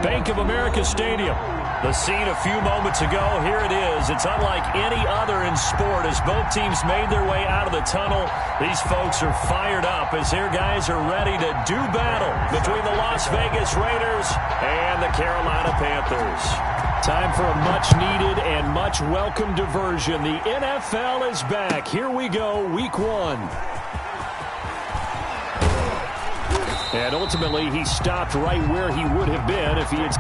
Bank of America Stadium. The scene a few moments ago, here it is. It's unlike any other in sport as both teams made their way out of the tunnel. These folks are fired up as their guys are ready to do battle between the Las Vegas Raiders and the Carolina Panthers. Time for a much-needed and much-welcome diversion. The NFL is back. Here we go, Week 1. And ultimately, he stopped right where he would have been if he had...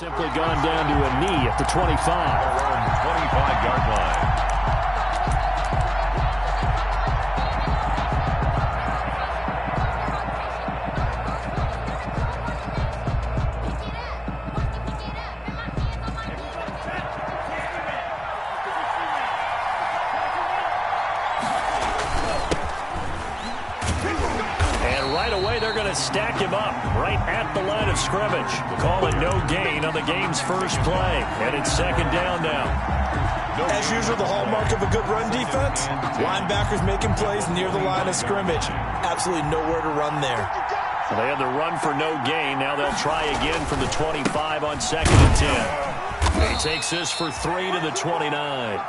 simply gone down to a knee at the 25. 25-yard line. They're going to stack him up right at the line of scrimmage. Calling no gain on the game's first play. And it's second down now. As usual, the hallmark of a good run defense, linebackers making plays near the line of scrimmage. Absolutely nowhere to run there. Well, they had the run for no gain. Now they'll try again from the 25 on second and 10. He takes this for 3 to the 29.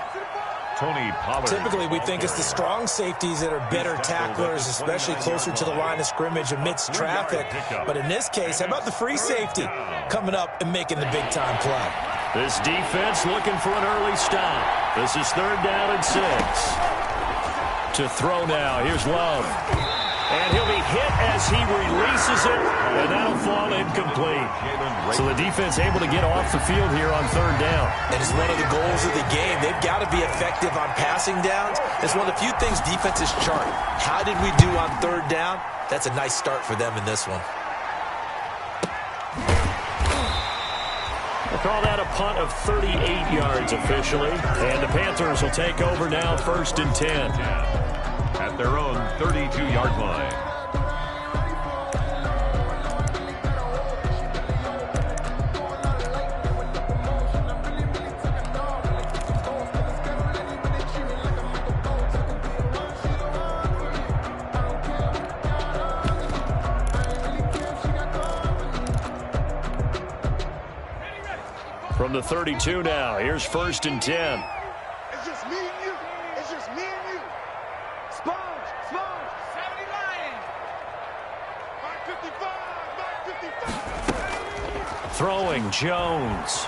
Tony Pollard. Typically, we think it's the strong safeties that are better tacklers, especially closer to the line of scrimmage amidst traffic. But in this case, how about the free safety coming up and making the big-time play? This defense looking for an early stop. This is third down and 6. To throw now. Here's Love. And he'll be hit as he releases it, and that'll fall incomplete. So the defense able to get off the field here on third down. And it's one of the goals of the game. They've got to be effective on passing downs. It's one of the few things defenses chart. How did we do on third down? That's a nice start for them in this one. We'll call that a punt of 38 yards officially. And the Panthers will take over now, first and 10. At their own 32-yard line. From the 32 now, here's first and 10. It's just me and you. It's just me and you. Sponge, 70 Lions. 555. Throwing Jones.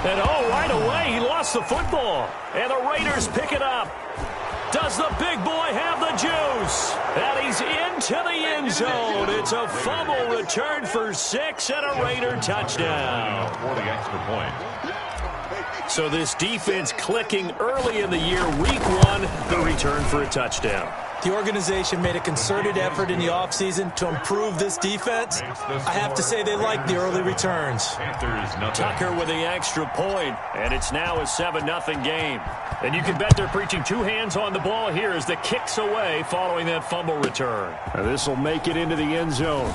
And right away, he lost the football. And the Raiders pick it up. Does the big boy have the juice? And he's into the end zone. It's a fumble return for 6 and a Raider touchdown. For the extra point. So this defense clicking early in the year, week 1, the return for a touchdown. The organization made a concerted effort in the offseason to improve this defense. I have to say they like the early returns. Tucker with the extra point, and it's now a 7-0 game. And you can bet they're preaching 2 hands on the ball here as the kick's away following that fumble return. This will make it into the end zone.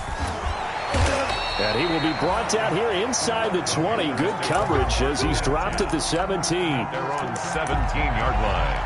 And he will be brought down here inside the 20. Good coverage as he's dropped at the 17. They're on 17-yard line.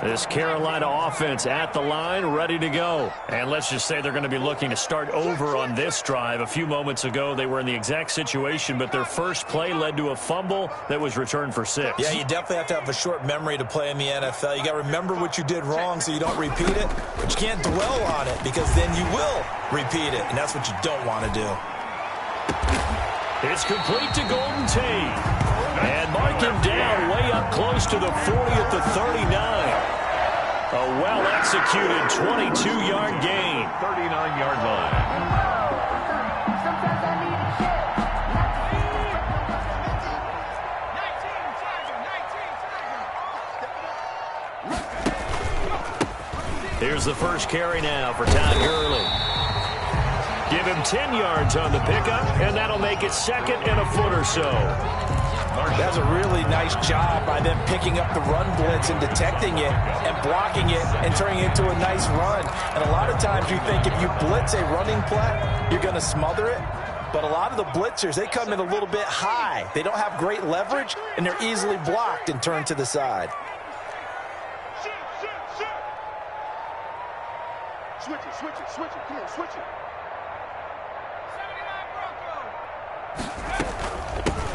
This Carolina offense at the line, ready to go. And let's just say they're going to be looking to start over on this drive. A few moments ago, they were in the exact situation, but their first play led to a fumble that was returned for 6. Yeah, you definitely have to have a short memory to play in the NFL. You got to remember what you did wrong so you don't repeat it, but you can't dwell on it because then you will repeat it, and that's what you don't want to do. It's complete to Golden Tate. And mark him down way up close to the 40 at the 39. A well-executed 22-yard gain. 39-yard line. Here's the first carry now for Todd Gurley. Give him 10 yards on the pickup, and that'll make it second and a foot or so. That's a really nice job by them picking up the run blitz and detecting it and blocking it and turning it into a nice run. And a lot of times you think if you blitz a running play, you're going to smother it. But a lot of the blitzers, they come in a little bit high. They don't have great leverage, and they're easily blocked and turned to the side. Switch it. Come on, switch it.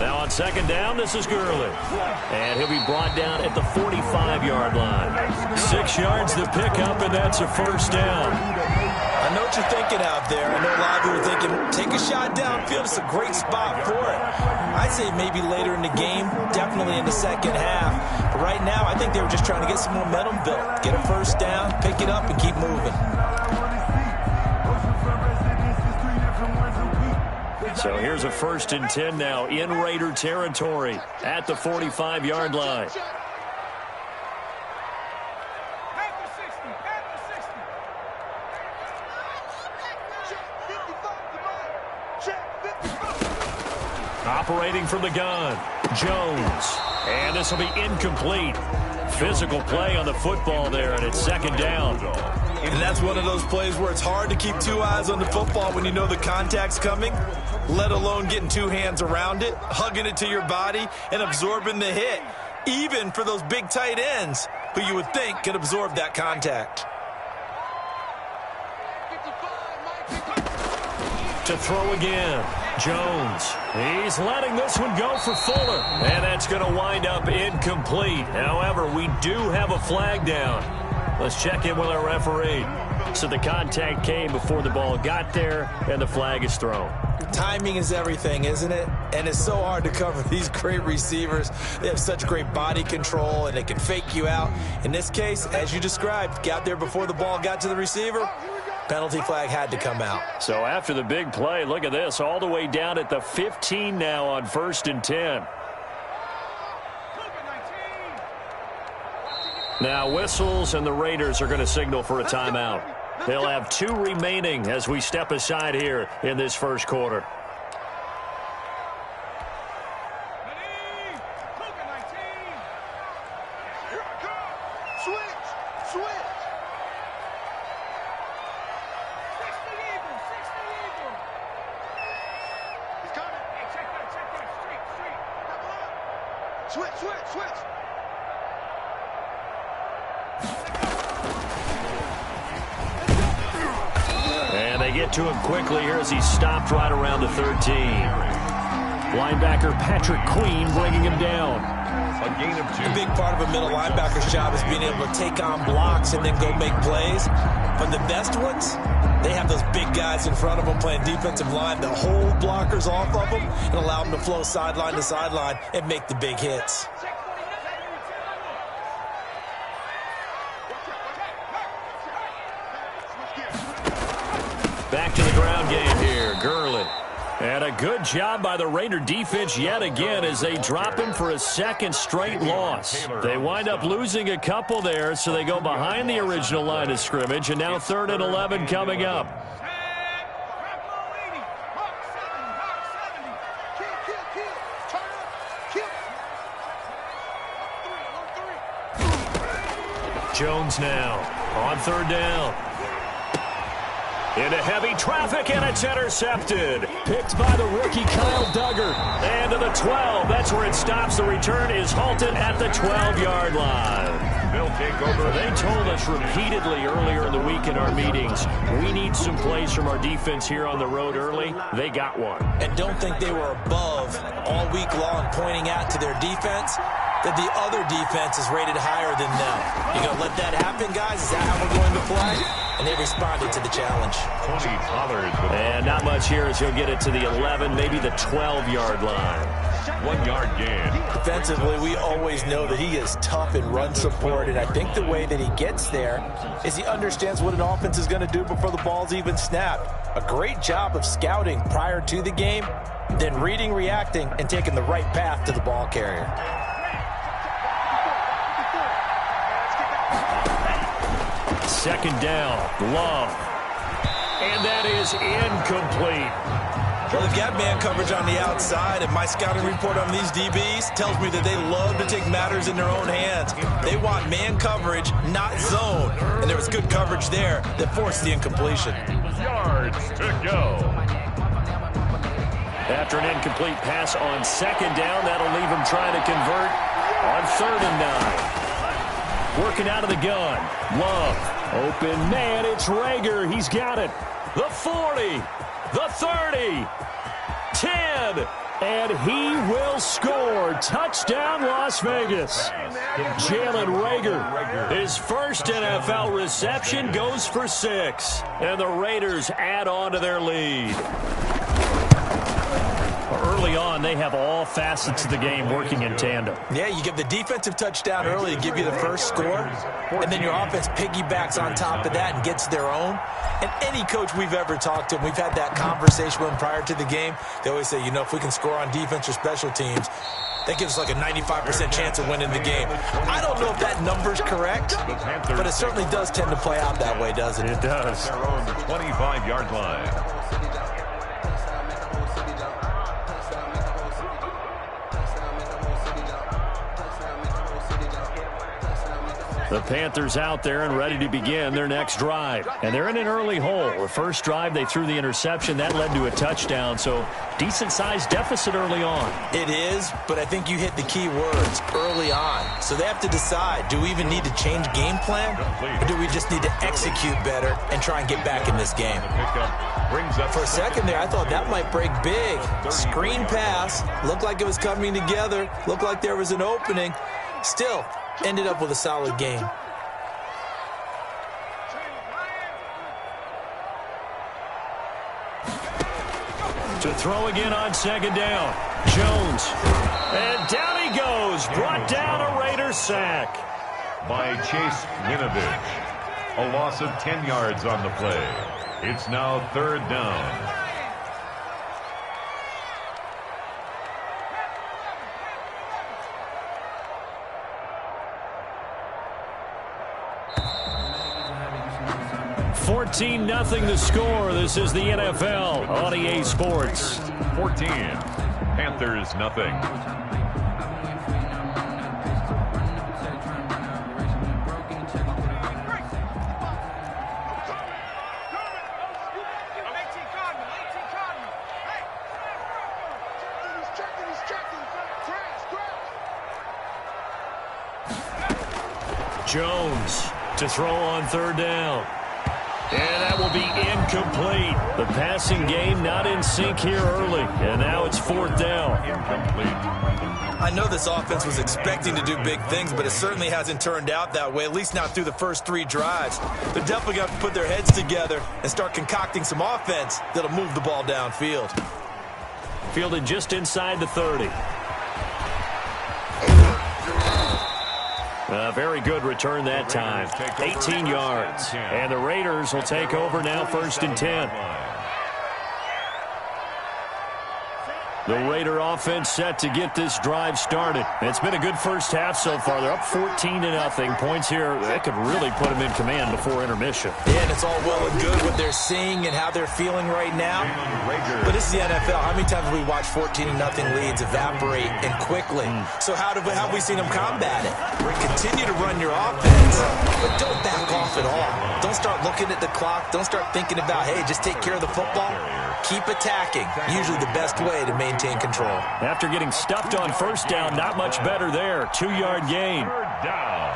Now on second down, this is Gurley. And he'll be brought down at the 45-yard line. 6 yards to pick up, and that's a first down. I know what you're thinking out there. I know a lot of you are thinking, take a shot downfield. It's a great spot for it. I'd say maybe later in the game, definitely in the second half. But right now, I think they were just trying to get some momentum built. Get a first down, pick it up, and keep moving. So here's a 1st and 10 now in Raider territory at the 45-yard line. Operating from the gun, Jones. And this will be incomplete. Physical play on the football there, and it's 2nd down. And that's one of those plays where it's hard to keep 2 eyes on the football when you know the contact's coming, let alone getting 2 hands around it, hugging it to your body, and absorbing the hit, even for those big tight ends who you would think could absorb that contact. To throw again, Jones. He's letting this one go for Fuller. And that's going to wind up incomplete. However, we do have a flag down. Let's check in with our referee. So the contact came before the ball got there, and the flag is thrown. Timing is everything, isn't it? And it's so hard to cover these great receivers. They have such great body control, and they can fake you out. In this case, as you described, got there before the ball got to the receiver. Penalty flag had to come out. So after the big play, look at this, all the way down at the 15 now on 1st and 10. Now whistles, and the Raiders are going to signal for a timeout. They'll have 2 remaining as we step aside here in this 1st quarter. And they get to him quickly here as he stopped right around the 13. Linebacker Patrick Queen bringing him down. A gain of 2. A big part of a middle linebacker's job is being able to take on blocks and then go make plays. But the best ones, they have those big guys in front of them playing defensive line that hold blockers off of them and allow them to flow sideline to sideline and make the big hits. Back to the ground game here, Gurley. And a good job by the Raider defense yet again as they drop him for a 2nd straight loss. They wind up losing a couple there, so they go behind the original line of scrimmage, and now 3rd and 11 coming up. Jones now on 3rd down. Into heavy traffic, and it's intercepted. Picked by the rookie Kyle Duggar. And to the 12. That's where it stops. The return is halted at the 12-yard line. They'll take over. They told us repeatedly earlier in the week in our meetings, we need some plays from our defense here on the road early. They got one. And don't think they were above all week long pointing out to their defense that the other defense is rated higher than them. You going to let that happen, guys? Is that how we're going to play? And they responded to the challenge. And not much here as he'll get it to the 11, maybe the 12-yard line. 1 yard gain. Defensively, we always know that he is tough in run support, and I think the way that he gets there is he understands what an offense is going to do before the ball's even snapped. A great job of scouting prior to the game, then reading, reacting, and taking the right path to the ball carrier. Second down, Love. And that is incomplete. Well, they've got man coverage on the outside, and my scouting report on these DBs tells me that they love to take matters in their own hands. They want man coverage, not zone. And there was good coverage there that forced the incompletion. Yards to go. After an incomplete pass on 2nd down, that'll leave him trying to convert on 3rd and 9. Working out of the gun. Love. Open man, it's Rager. He's got it. The 40. The 30. 10. And he will score. Touchdown, Las Vegas. Jalen Rager. His first NFL reception goes for 6. And the Raiders add on to their lead. early on, they have all facets of the game working in tandem. Yeah, you give the defensive touchdown early to give you the first score, and then your offense piggybacks on top of that and gets their own. And any coach we've ever talked to, and we've had that conversation with them prior to the game, they always say, you know, if we can score on defense or special teams, that gives us like a 95% chance of winning the game. I don't know if that number's correct, but it certainly does tend to play out that way, doesn't it? It does. Their own 25-yard line. The Panthers out there and ready to begin their next drive. And they're in an early hole. The first drive, they threw the interception. That led to a touchdown, so decent-sized deficit early on. It is, but I think you hit the key words, early on. So they have to decide, do we even need to change game plan, or do we just need to execute better and try and get back in this game? For a second there, I thought that might break big. Screen pass, looked like it was coming together, looked like there was an opening. Still, ended up with a solid game. To throw again on second down. Jones. And down he goes. Brought down a Raiders sack. By Chase Winovich. A loss of 10 yards on the play. It's now third down. Nothing the score. This is the NFL on EA Sports. 14. Panthers nothing. Jones to throw on third down. And that will be incomplete. The passing game not in sync here early. And now it's fourth down. Incomplete. I know this offense was expecting to do big things, but it certainly hasn't turned out that way, at least not through the first three drives. They're definitely going to have to put their heads together and start concocting some offense that'll move the ball downfield. Fielded just inside the 30. A very good return that time. 18 yards. And the Raiders will take over now, first and 10. The Raider offense set to get this drive started. It's been a good first half so far. They're up 14-0. Points here, that could really put them in command before intermission. Yeah, and it's all well and good what they're seeing and how they're feeling right now. But this is the NFL. How many times have we watched 14-0 leads evaporate and quickly? So how have we seen them combat it? Continue to run your offense, but don't back off at all. Don't start looking at the clock. Don't start thinking about, hey, just take care of the football. Keep attacking. Usually the best way to maintain control. After getting stuffed on first down, not much better there. 2-yard gain. Third down.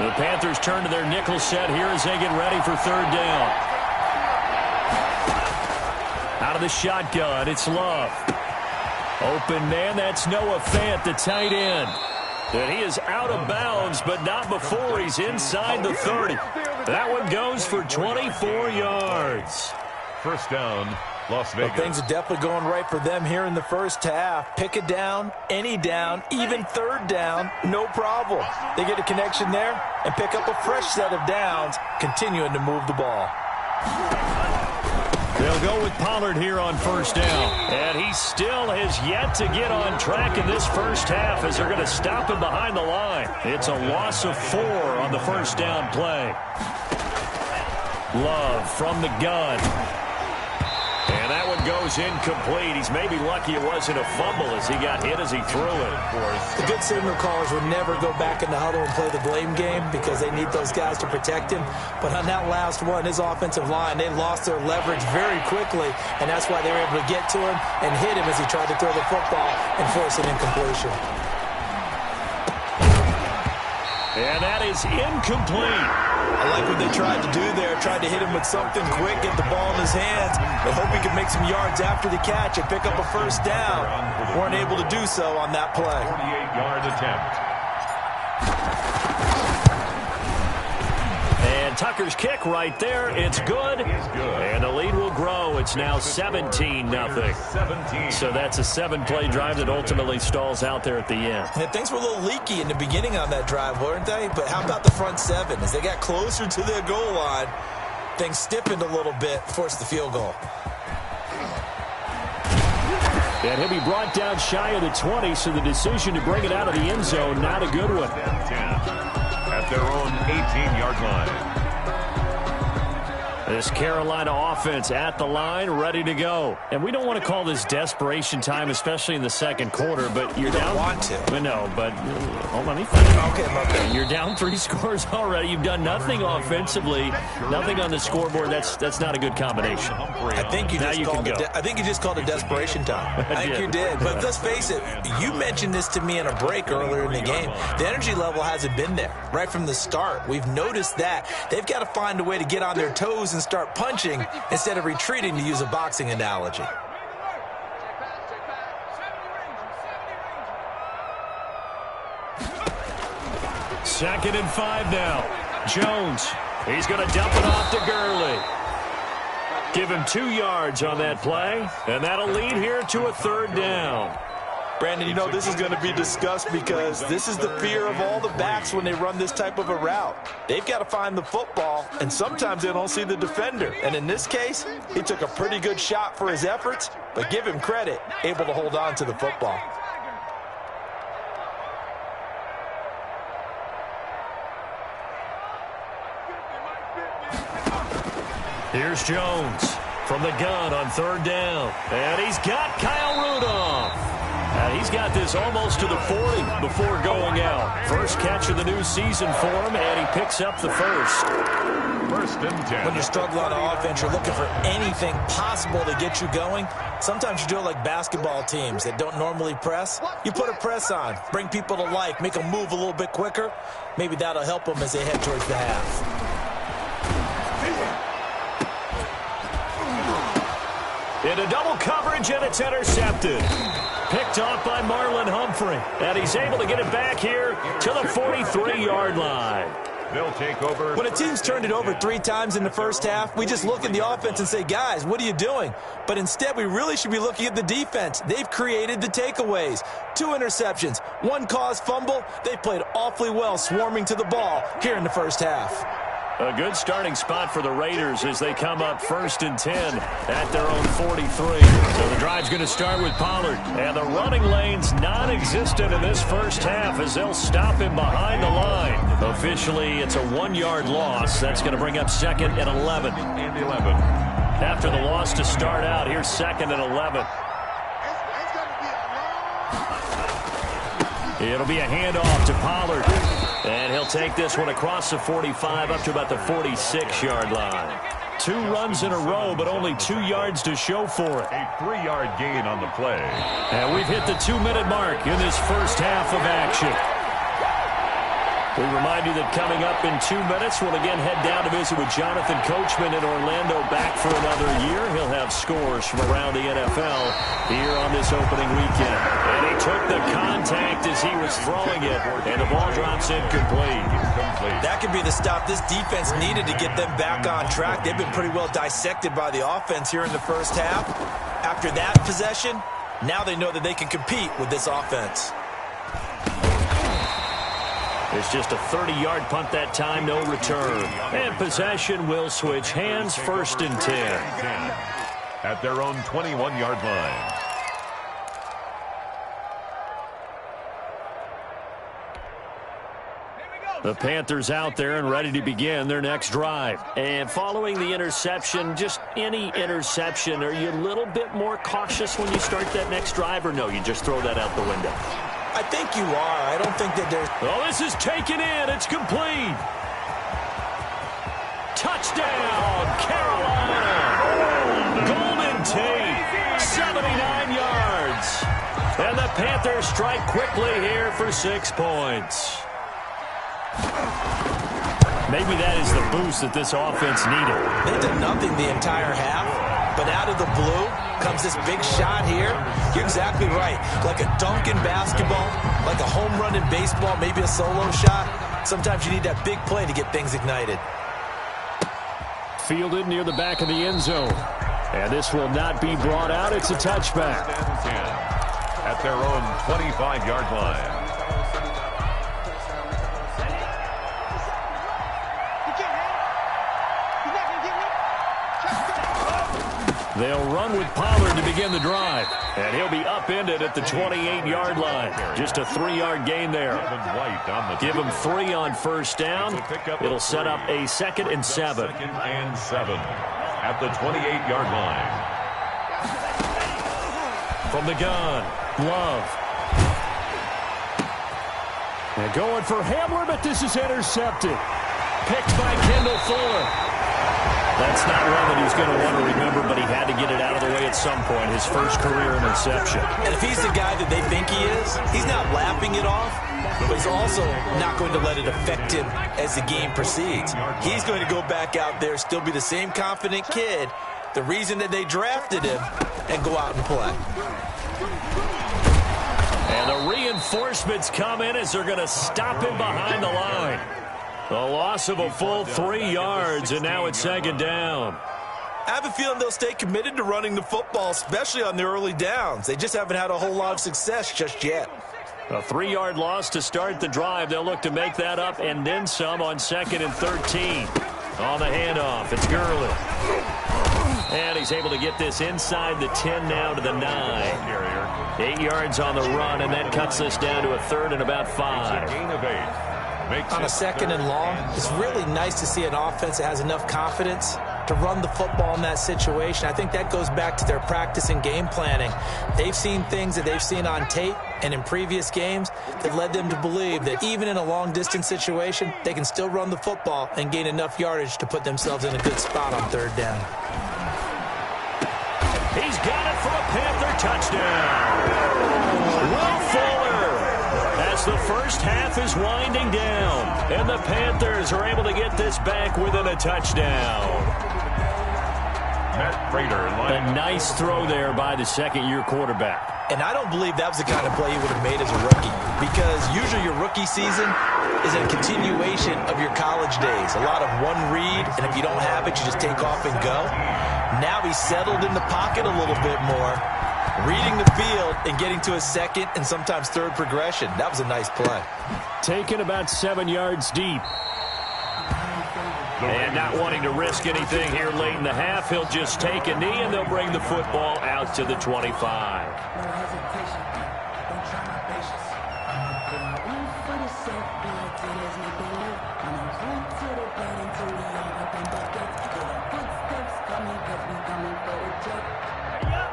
The Panthers turn to their nickel set here as they get ready for third down. Out of the shotgun, it's Love. Open man, that's Noah Fant, the tight end. And he is out of bounds, but not before he's inside the 30. That one goes for 24 yards. First down, Las Vegas. Well, things are definitely going right for them here in the first half. Pick a down, any down, even third down, no problem. They get a connection there and pick up a fresh set of downs, continuing to move the ball. They'll go with Pollard here on first down. And he still has yet to get on track in this first half as they're going to stop him behind the line. It's a loss of 4 on the first down play. Love from the gun. And that one goes incomplete. He's maybe lucky it wasn't a fumble as he got hit as he threw it. The good signal callers would never go back in the huddle and play the blame game because they need those guys to protect him. But on that last one, his offensive line, they lost their leverage very quickly, and that's why they were able to get to him and hit him as he tried to throw the football and force an incompletion. And that is incomplete. I like what they tried to do there. Tried to hit him with something quick, get the ball in his hands, and hope he could make some yards after the catch and pick up a first down. Weren't able to do so on that play. 48-yard attempt. And And Tucker's kick right there. It's good. And the lead will grow. It's now 17-0. So that's a 7-play drive that ultimately stalls out there at the end. And things were a little leaky in the beginning on that drive, weren't they? But how about the front seven? As they got closer to their goal line, things stiffened a little bit, forced the field goal. And he'll be brought down shy of the 20, so the decision to bring it out of the end zone, not a good one. 10 at their own 18-yard line. This Carolina offense at the line, ready to go. And we don't want to call this desperation time, especially in the second quarter, but you're down. Want to. No, but hold on. Okay. Okay. You're down 3 scores already. You've done nothing offensively, nothing on the scoreboard. That's not a good combination. I think you just called it desperation time. I think you did. But let's face it, you mentioned this to me in a break earlier in the game. The energy level hasn't been there right from the start. We've noticed that. They've got to find a way to get on their toes and start punching instead of retreating, to use a boxing analogy. Second and 5 now. Jones. He's going to dump it off to Gurley. Give him 2 yards on that play, and that'll lead here to a 3rd down. Brandon, you know this is going to be discussed because this is the fear of all the backs when they run this type of a route. They've got to find the football, and sometimes they don't see the defender. And in this case, he took a pretty good shot for his efforts, but give him credit, able to hold on to the football. Here's Jones from the gun on 3rd down. And he's got Kyle Rudolph. And he's got this almost to the 40 before going out. First catch of the new season for him, and he picks up the first. 1st and 10. When you're struggling on offense, you're looking for anything possible to get you going. Sometimes you do it like basketball teams that don't normally press. You put a press on, bring people to life, make them move a little bit quicker. Maybe that'll help them as they head towards the half. Into double coverage, and it's intercepted. Picked off by Marlon Humphrey. And he's able to get it back here to the 43-yard line. They'll take over. When a team's turned it over 3 times in the first half, we just look at the offense and say, guys, what are you doing? But instead, we really should be looking at the defense. They've created the takeaways. 2 interceptions, 1 caused fumble. They played awfully well swarming to the ball here in the first half. A good starting spot for the Raiders as they come up 1st and 10 at their own 43. So the drive's going to start with Pollard. And the running lane's non-existent in this first half as they'll stop him behind the line. Officially, it's a 1-yard loss. That's going to bring up 2nd and 11. After the loss to start out, here's 2nd and 11. It'll be a handoff to Pollard. And he'll take this one across the 45 up to about the 46-yard line. 2 runs in a row, but only 2 yards to show for it. A 3-yard gain on the play. And we've hit the 2-minute mark in this first half of action. We remind you that coming up in 2 minutes, we'll again head down to visit with Jonathan Coachman in Orlando, back for another year. He'll have scores from around the NFL here on this opening weekend. And he took the contact as he was throwing it, and the ball drops incomplete. That could be the stop this defense needed to get them back on track. They've been pretty well dissected by the offense here in the first half. After that possession, now they know that they can compete with this offense. It's just a 30-yard punt that time, no return. And possession will switch hands, 1st and 10. At their own 21-yard line. The Panthers out there and ready to begin their next drive. And following the interception, just any interception, are you a little bit more cautious when you start that next drive, or no, you just throw that out the window? I think you are. I don't think that there's... Oh, this is taken in. It's complete. Touchdown, Carolina. Golden Tate, 79 yards. And the Panthers strike quickly here for 6 points. Maybe that is the boost that this offense needed. They did nothing the entire half, but out of the blue comes this big shot here. You're exactly right. Like a dunk in basketball, like a home run in baseball, maybe a solo shot. Sometimes you need that big play to get things ignited. Fielded near the back of the end zone. And this will not be brought out. It's a touchback. At their own 25-yard line. They'll run with Pollard to begin the drive. And he'll be upended at the 28-yard line. Just a 3-yard gain there. Give him 3 on first down. It'll set up a 2nd and 7. 2nd and 7 at the 28-yard line. From the gun, Love. And going for Hamler, but this is intercepted. Picked by Kendall Fuller. That's not one that he's going to want to remember, but he had to get it out of the way at some point. His first career interception. And if he's the guy that they think he is, he's not laughing it off, but he's also not going to let it affect him as the game proceeds. He's going to go back out there, still be the same confident kid, the reason that they drafted him, and go out and play. And the reinforcements come in as they're going to stop him behind the line. A loss of a full 3 yards, and now it's 2nd down. I have a feeling they'll stay committed to running the football, especially on the early downs. They just haven't had a whole lot of success just yet. A 3-yard loss to start the drive. They'll look to make that up and then some on 2nd and 13. On the handoff, it's Gurley. And he's able to get this inside the 10 now to the 9. 8 yards on the run, and that cuts this down to a 3rd and about 5. Gain of 8. On a 2nd and long, it's really nice to see an offense that has enough confidence to run the football in that situation. I think that goes back to their practice and game planning. They've seen things that they've seen on tape and in previous games that led them to believe that even in a long-distance situation, they can still run the football and gain enough yardage to put themselves in a good spot on 3rd down. He's got it for a Panther touchdown. Will Fuller. As the first half is winding down, and the Panthers are able to get this back within a touchdown. Matt Prater. A nice throw there by the 2nd-year quarterback. And I don't believe that was the kind of play he would have made as a rookie, because usually your rookie season is a continuation of your college days. A lot of one read, and if you don't have it, you just take off and go. Now he's settled in the pocket a little bit more, reading the field and getting to a 2nd and sometimes 3rd progression. That was a nice play. Taken about 7 yards deep. And not wanting to risk anything here late in the half, he'll just take a knee, and they'll bring the football out to the 25.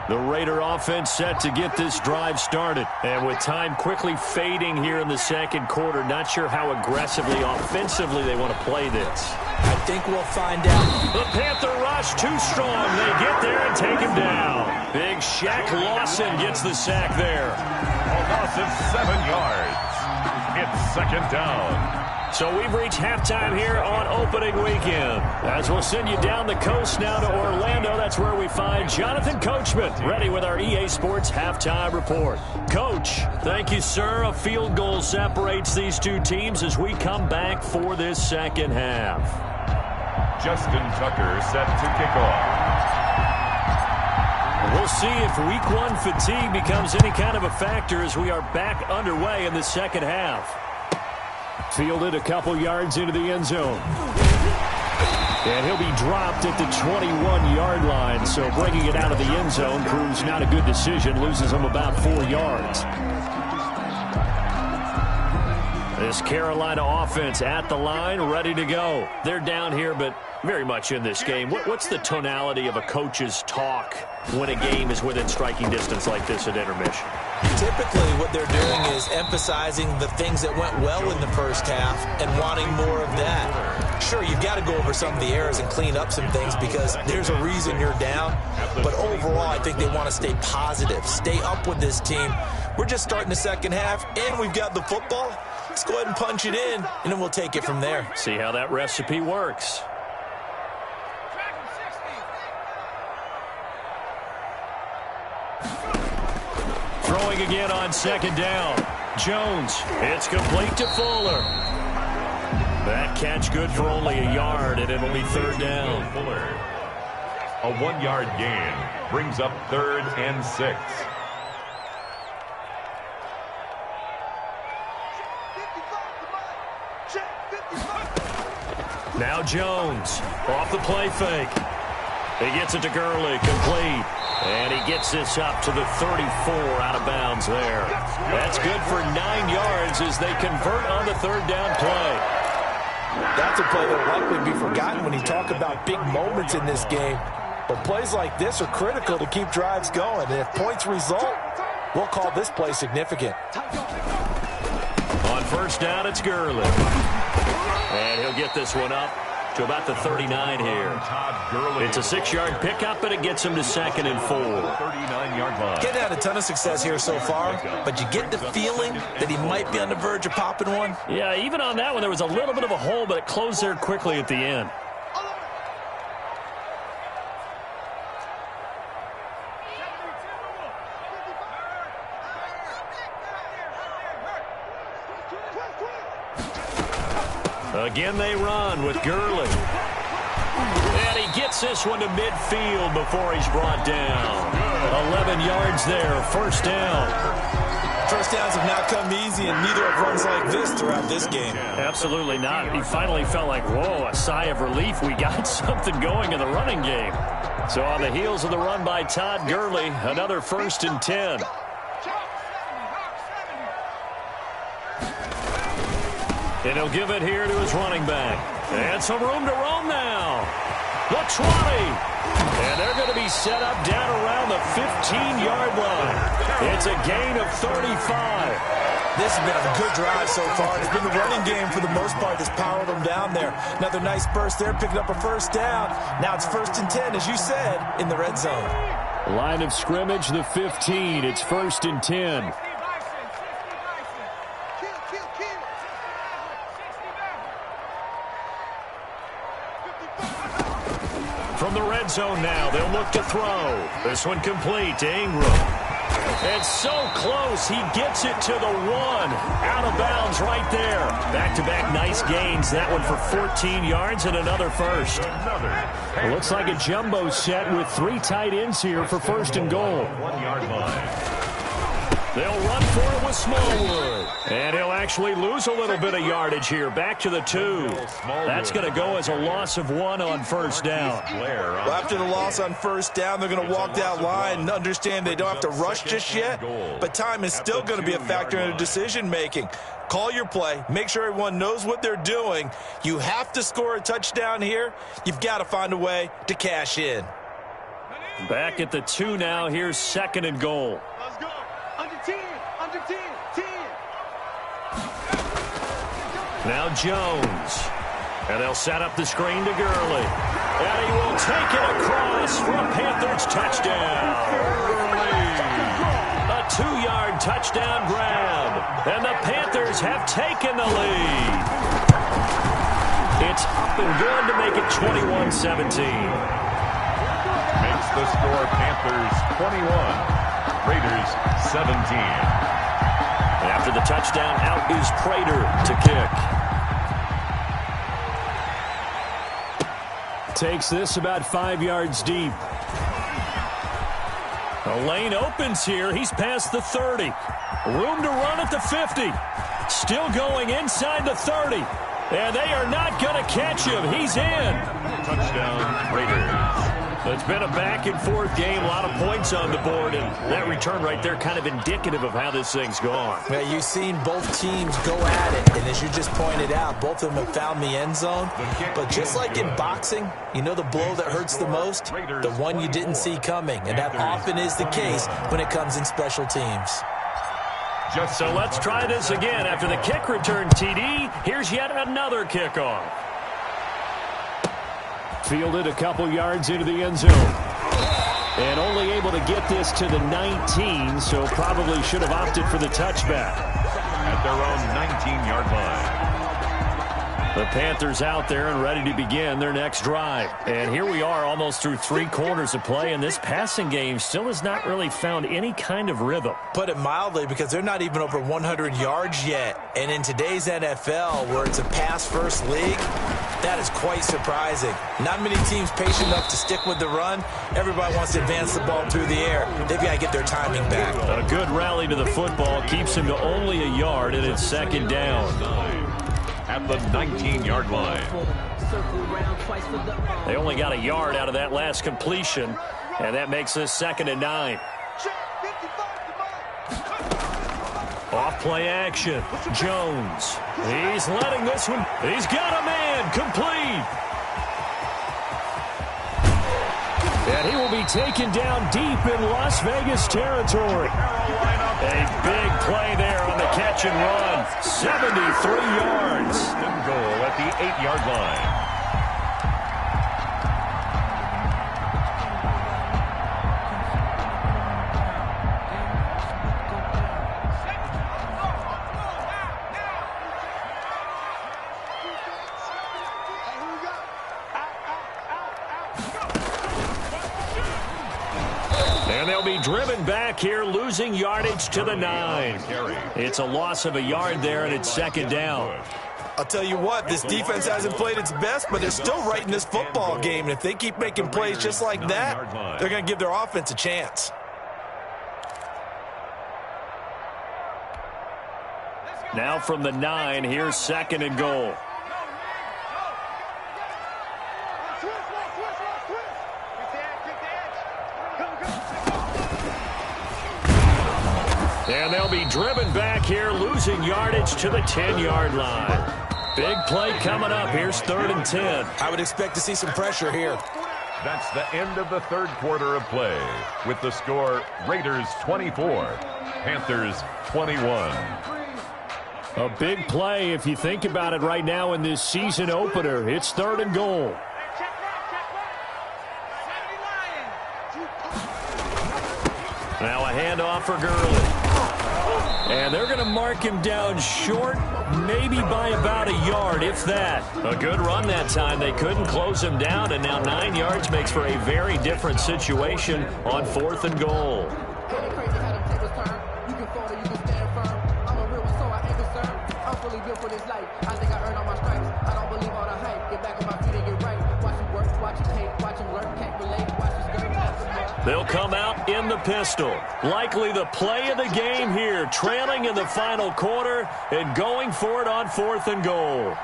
The Raider offense set to get this drive started. And with time quickly fading here in the 2nd quarter, not sure how aggressively, offensively they want to play this. I think we'll find out. The Panther rush too strong. They get there and take him down. Big Shaq Lawson gets the sack there. A loss of 7 yards. It's 2nd down. So we've reached halftime here on opening weekend. As we'll send you down the coast now to Orlando, that's where we find Jonathan Coachman, ready with our EA Sports halftime report. Coach, thank you, sir. A field goal separates these two teams as we come back for this 2nd half. Justin Tucker set to kick off. We'll see if week 1 fatigue becomes any kind of a factor as we are back underway in the 2nd half. Fielded a couple yards into the end zone. And he'll be dropped at the 21-yard line, so bringing it out of the end zone proves not a good decision, loses him about 4 yards. This Carolina offense at the line, ready to go. They're down here, but very much in this game. What's the tonality of a coach's talk when a game is within striking distance like this at intermission? Typically, what they're doing is emphasizing the things that went well in the first half and wanting more of that. Sure, you've got to go over some of the errors and clean up some things because there's a reason you're down. But overall, I think they want to stay positive, stay up with this team. We're just starting the 2nd half, and we've got the football. Let's go ahead and punch it in, and then we'll take it from there. See how that recipe works. Throwing again on 2nd down. Jones, it's complete to Fuller. That catch good for only a yard, and it'll be third down. A 1-yard gain brings up 3rd and 6. Now Jones off the play fake. He gets it to Gurley, complete. And he gets this up to the 34 out of bounds there. That's good for 9 yards as they convert on the third down play. That's a play that will likely be forgotten when you talk about big moments in this game. But plays like this are critical to keep drives going. And if points result, we'll call this play significant. On first down, it's Gurley. And he'll get this one up to about the 39 here. It's a 6-yard pickup, and it gets him to 2nd and 4. 39-yard line. Getting had a ton of success here so far, but you get the feeling that he might be on the verge of popping one. Yeah, even on that one, there was a little bit of a hole, but it closed there quickly at the end. Again, they run with Gurley. And he gets this one to midfield before he's brought down. 11 yards there, first down. First downs have not come easy, and neither have runs like this throughout this game. Absolutely not. He finally felt like, whoa, a sigh of relief. We got something going in the running game. So on the heels of the run by Todd Gurley, another 1st and 10. And he'll give it here to his running back. And some room to roam now. The 20. And they're going to be set up down around the 15-yard line. It's a gain of 35. This has been a good drive so far. It's been the running game for the most part that's powered them down there. Another nice burst there, picking up a first down. Now it's 1st and 10, as you said, in the red zone. Line of scrimmage, the 15. It's 1st and 10. From the red zone now, they'll look to throw. This one complete to Ingram. And so close, he gets it to the 1. Out of bounds right there. Back-to-back nice gains. That one for 14 yards and another first. It looks like a jumbo set with 3 tight ends here for 1st and goal. 1-yard line. They'll run for it with Smallwood. And he'll actually lose a little bit of yardage here. Back to the 2. That's going to go as a loss of 1 on first down. Well, after the loss on first down, they're going to walk that line and understand they don't have to rush just yet. But time is still going to be a factor in the decision-making. Call your play. Make sure everyone knows what they're doing. You have to score a touchdown here. You've got to find a way to cash in. Back at the 2 now. Here's 2nd and goal. Let's go. Under 10. Under 10. 10. Now Jones. And they'll set up the screen to Gurley. And he will take it across for a Panthers touchdown. A 2-yard touchdown grab. And the Panthers have taken the lead. It's up and good to make it 21-17. Makes the score Panthers 21. Raiders 17. After the touchdown, out is Prater to kick. Takes this about 5 yards deep. The lane opens here. He's past the 30. Room to run at the 50. Still going inside the 30. And they are not going to catch him. He's in. Touchdown, Raiders. It's been a back-and-forth game, a lot of points on the board, and that return right there kind of indicative of how this thing's gone. Yeah, you've seen both teams go at it, and as you just pointed out, both of them have found the end zone. But just like in boxing, you know the blow that hurts the most? The one you didn't see coming, and that often is the case when it comes in special teams. So let's try this again. After the kick return, TD, here's yet another kickoff. Fielded a couple yards into the end zone. And only able to get this to the 19, so probably should have opted for the touchback. At their own 19-yard line. The Panthers out there and ready to begin their next drive. And here we are almost through 3 quarters of play, and this passing game still has not really found any kind of rhythm. Put it mildly, because they're not even over 100 yards yet. And in today's NFL, where it's a pass-first league, that is quite surprising. Not many teams patient enough to stick with the run. Everybody wants to advance the ball through the air. They've got to get their timing back. A good rally to the football keeps him to only a yard, and it's second down. At the 19-yard line. They only got a yard out of that last completion, and that makes this 2nd and 9. Off play action. Jones. He's letting this one. He's got a man. Complete. And he will be taken down deep in Las Vegas territory. A big play there on the catch and run. 73 yards. And goal at the 8-yard line. And they'll be driven back here, losing yardage to the 9. It's a loss of a yard there, and it's second down. I'll tell you what, this defense hasn't played its best, but they're still right in this football game. And if they keep making plays just like that, they're going to give their offense a chance. Now from the 9, here's 2nd and goal. And they'll be driven back here, losing yardage to the 10-yard line. Big play coming up. Here's 3rd and 10. I would expect to see some pressure here. That's the end of the 3rd quarter of play. With the score, Raiders 24, Panthers 21. A big play if you think about it right now in this season opener. It's 3rd and goal. Now a handoff for Gurley. And they're going to mark him down short, maybe by about a yard, if that. A good run that time. They couldn't close him down, and now 9 yards makes for a very different situation on 4th and goal. They'll come out in the pistol. Likely the play of the game here, trailing in the final quarter and going for it on 4th and goal.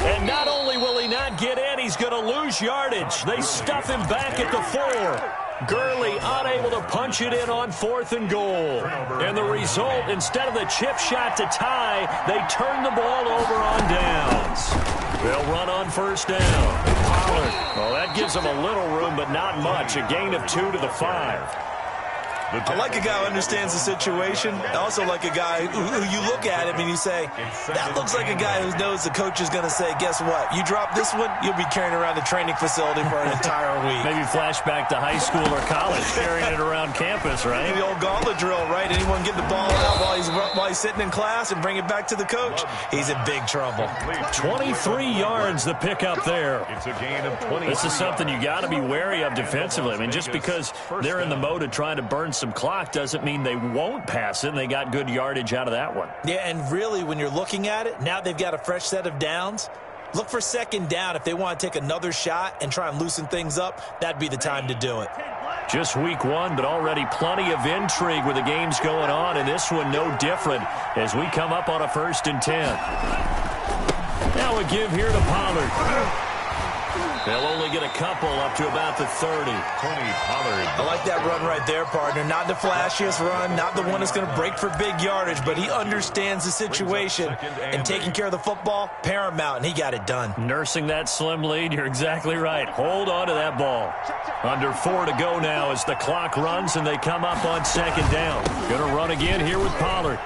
And not only will he not get in, he's going to lose yardage. They stuff him back at the 4. Gurley unable to punch it in on 4th and goal. And the result, instead of the chip shot to tie, they turn the ball over on downs. They'll run on 1st down. Pollard. Well, that gives them a little room, but not much. A gain of 2 to the 5. I like a guy who understands the situation. I also like a guy who you look at him and you say, that looks like a guy who knows the coach is going to say, guess what? You drop this one, you'll be carrying around the training facility for an entire week. Maybe flashback to high school or college, carrying it around campus, right? The old gauntlet drill, right? Anyone get the ball out while he's sitting in class and bring it back to the coach? He's in big trouble. 23 yards the pickup there. It's a gain of 20. This is something you got to be wary of defensively. I mean, just because they're in the mode of trying to burn some clock doesn't mean they won't pass it, and they got good yardage out of that one. Yeah, and really, when you're looking at it, now they've got a fresh set of downs. Look for 2nd down. If they want to take another shot and try and loosen things up, that'd be the time to do it. Just week 1, but already plenty of intrigue with the games going on, and this one no different as we come up on a 1st and 10. Now a give here to Pollard. They'll only get a couple up to about the 30. Tony Pollard. I like that run right there, partner. Not the flashiest run, not the one that's going to break for big yardage, but he understands the situation, and taking care of the football, paramount, and he got it done. Nursing that slim lead, you're exactly right. Hold on to that ball. Under 4 to go now as the clock runs, and they come up on 2nd down. Going to run again here with Pollard.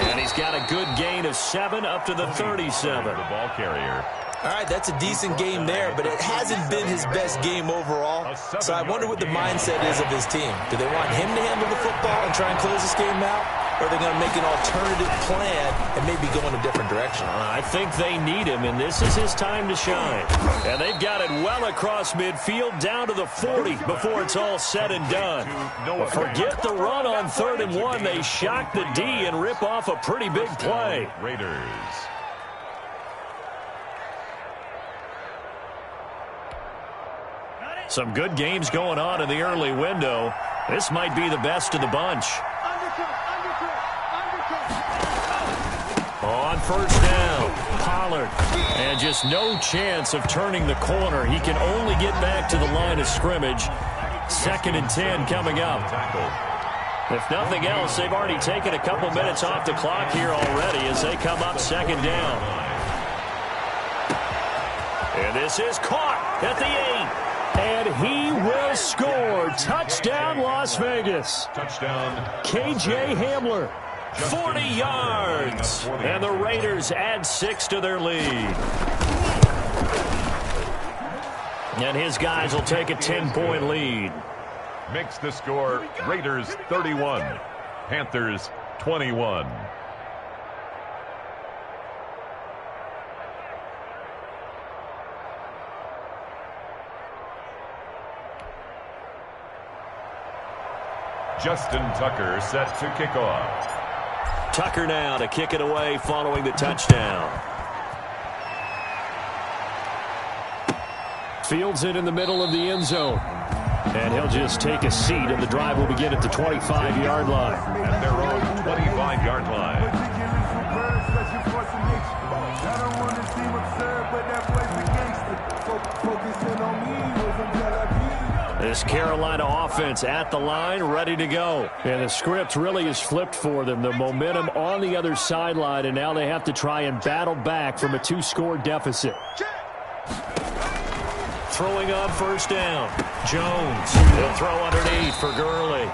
And he's got a good gain of 7 up to the 37. The ball carrier. All right, that's a decent game there, but it hasn't been his best game overall. So I wonder what the mindset is of his team. Do they want him to handle the football and try and close this game out? Or are they going to make an alternative plan and maybe go in a different direction? I think they need him, and this is his time to shine. And they've got it well across midfield, down to the 40 before it's all said and done. But forget the run on 3rd and 1. They shock the D and rip off a pretty big play. Raiders. Some good games going on in the early window. This might be the best of the bunch. On 1st down, Pollard. And just no chance of turning the corner. He can only get back to the line of scrimmage. 2nd and 10 coming up. If nothing else, they've already taken a couple minutes off the clock here already as they come up 2nd down. And this is caught at the 8. And he will score. Touchdown, Las Vegas. Touchdown. KJ Hamler, 40 yards. And the Raiders add 6 to their lead. And his guys will take a 10-point lead. Makes the score Raiders 31, Panthers 21. Justin Tucker set to kick off. Tucker now to kick it away following the touchdown. Fields it in the middle of the end zone. And he'll just take a seat, and the drive will begin at the 25-yard line. At their own 25-yard line. This Carolina offense at the line, ready to go. And the script really is flipped for them. The momentum on the other sideline, and now they have to try and battle back from a 2-score deficit. Throwing on 1st down. Jones. He'll throw underneath for Gurley.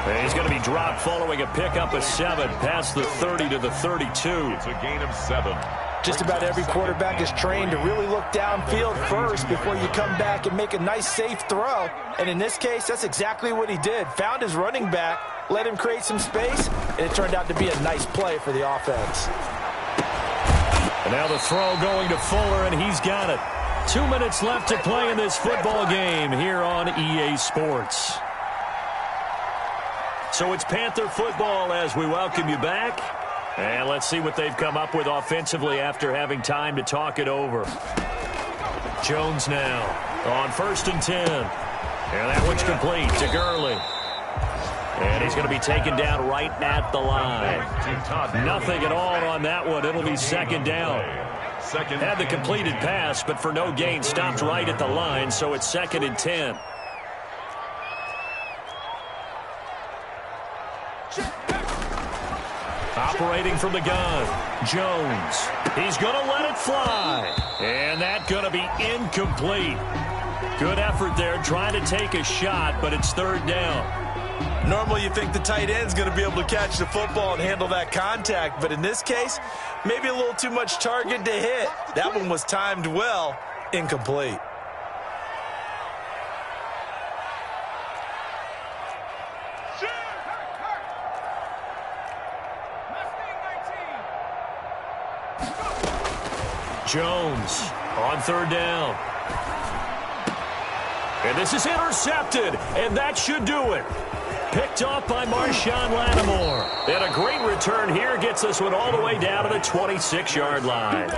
And he's going to be dropped following a pickup of 7 past the 30 to the 32. It's a gain of 7. Just about every quarterback is trained to really look downfield first before you come back and make a nice, safe throw. And in this case, that's exactly what he did. Found his running back, let him create some space, and it turned out to be a nice play for the offense. And now the throw going to Fuller, and he's got it. 2 minutes left to play in this football game here on EA Sports. So it's Panther football as we welcome you back. And let's see what they've come up with offensively after having time to talk it over. Jones now on 1st and 10. And that one's complete to Gurley. And he's going to be taken down right at the line. Nothing at all on that one. It'll be 2nd down. Had the completed pass, but for no gain, stopped right at the line, so it's 2nd and 10. Operating from the gun, Jones. He's going to let it fly. And that's going to be incomplete. Good effort there, trying to take a shot, but it's 3rd down. Normally you think the tight end's going to be able to catch the football and handle that contact, but in this case, maybe a little too much target to hit. That one was timed well, incomplete. Jones on 3rd down. And this is intercepted, and that should do it. Picked off by Marshawn Lattimore. And a great return here gets this one all the way down to the 26-yard line.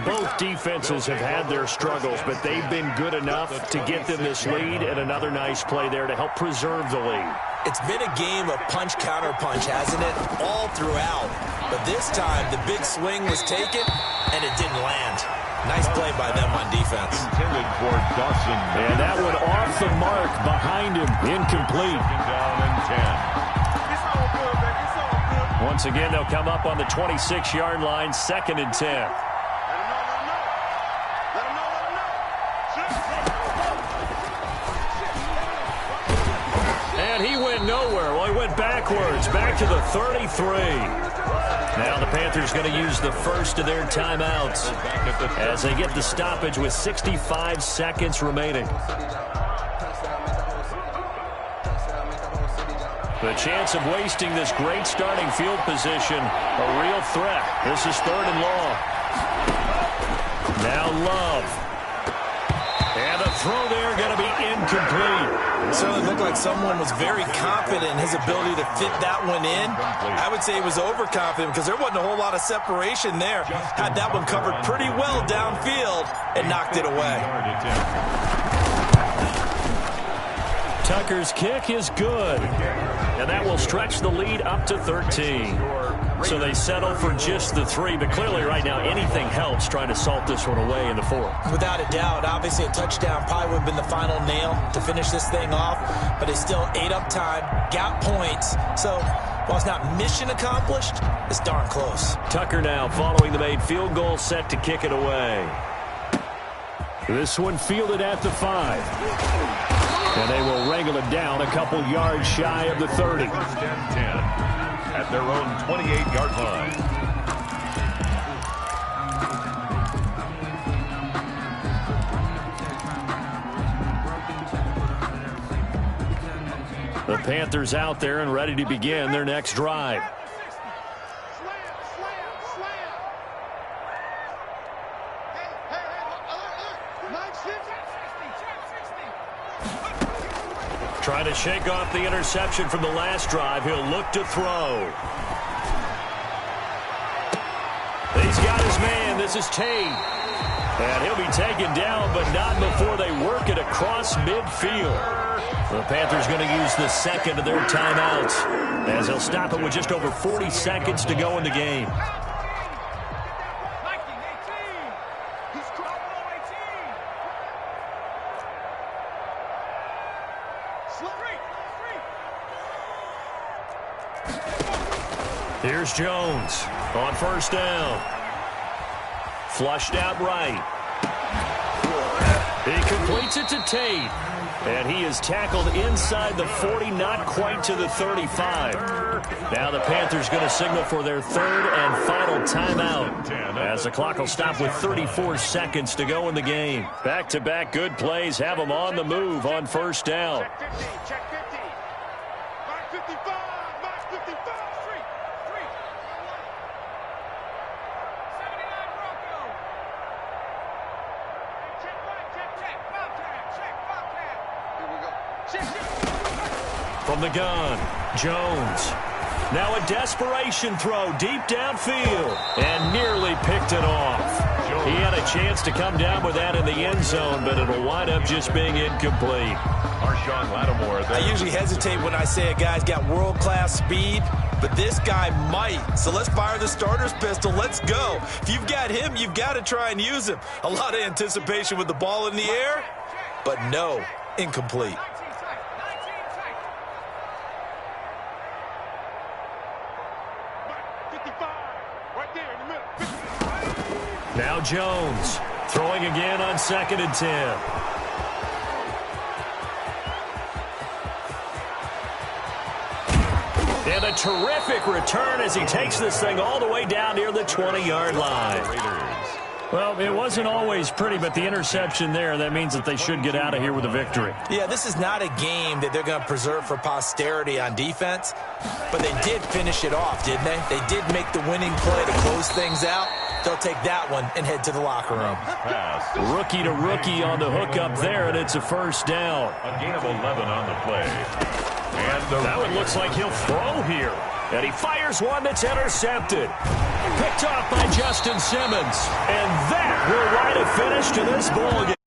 Both defenses have had their struggles, but they've been good enough to get them this lead, and another nice play there to help preserve the lead. It's been a game of punch-counter-punch, hasn't it? All throughout. But this time, the big swing was taken, and it didn't land. Nice play by them on defense. Intended for Dawson. And that one off the mark behind him. Incomplete. Down and 10. Once again, they'll come up on the 26-yard line, 2nd and 10. And he went nowhere. Well, he went backwards, back to the 33. Now the Panthers going to use the first of their timeouts as they get the stoppage with 65 seconds remaining. The chance of wasting this great starting field position, a real threat. This is 3rd and long. Now Love. And the throw there going to be incomplete. It certainly looked like someone was very confident in his ability to fit that one in. I would say he was overconfident because there wasn't a whole lot of separation there. Had that one covered pretty well downfield and knocked it away. Tucker's kick is good. And that will stretch the lead up to 13. So they settle for just the 3, but clearly right now anything helps trying to salt this one away in the 4th. Without a doubt, obviously a touchdown probably would have been the final nail to finish this thing off, but it's still ate up time, got points. So while it's not mission accomplished, it's darn close. Tucker now following the made field goal, set to kick it away. This one fielded at the 5. And they will wrangle it down a couple yards shy of the 30. 1st and 10 at their own 28-yard line. The Panthers out there and ready to begin their next drive. Trying to shake off the interception from the last drive. He'll look to throw. He's got his man. This is Tate. And he'll be taken down, but not before they work it across midfield. The Panthers going to use the second of their timeouts as they'll stop it with just over 40 seconds to go in the game. Here's Jones on 1st down. Flushed out right. He completes it to Tate. And he is tackled inside the 40, not quite to the 35. Now the Panthers going to signal for their 3rd and final timeout as the clock will stop with 34 seconds to go in the game. Back-to-back good plays have them on the move on 1st down. Check 50, check 50. Mark 55, Mark 55. From the gun, Jones. Now a desperation throw deep downfield and nearly picked it off. He had a chance to come down with that in the end zone, but it'll wind up just being incomplete. I usually hesitate when I say a guy's got world-class speed, but this guy might. So let's fire the starter's pistol. Let's go. If you've got him, you've got to try and use him. A lot of anticipation with the ball in the air, but no, incomplete. Now Jones throwing again on 2nd and 10. And a terrific return as he takes this thing all the way down near the 20-yard line. Well, it wasn't always pretty, but the interception there, that means that they should get out of here with a victory. Yeah, this is not a game that they're going to preserve for posterity on defense, but they did finish it off, didn't they? They did make the winning play to close things out. They'll take that one and head to the locker room. Rookie to rookie on the hook up there, and it's a 1st down. A gain of 11 on the play. And that one looks like he'll throw here. And he fires one that's intercepted. Picked off by Justin Simmons. And that will write a finish to this ball game.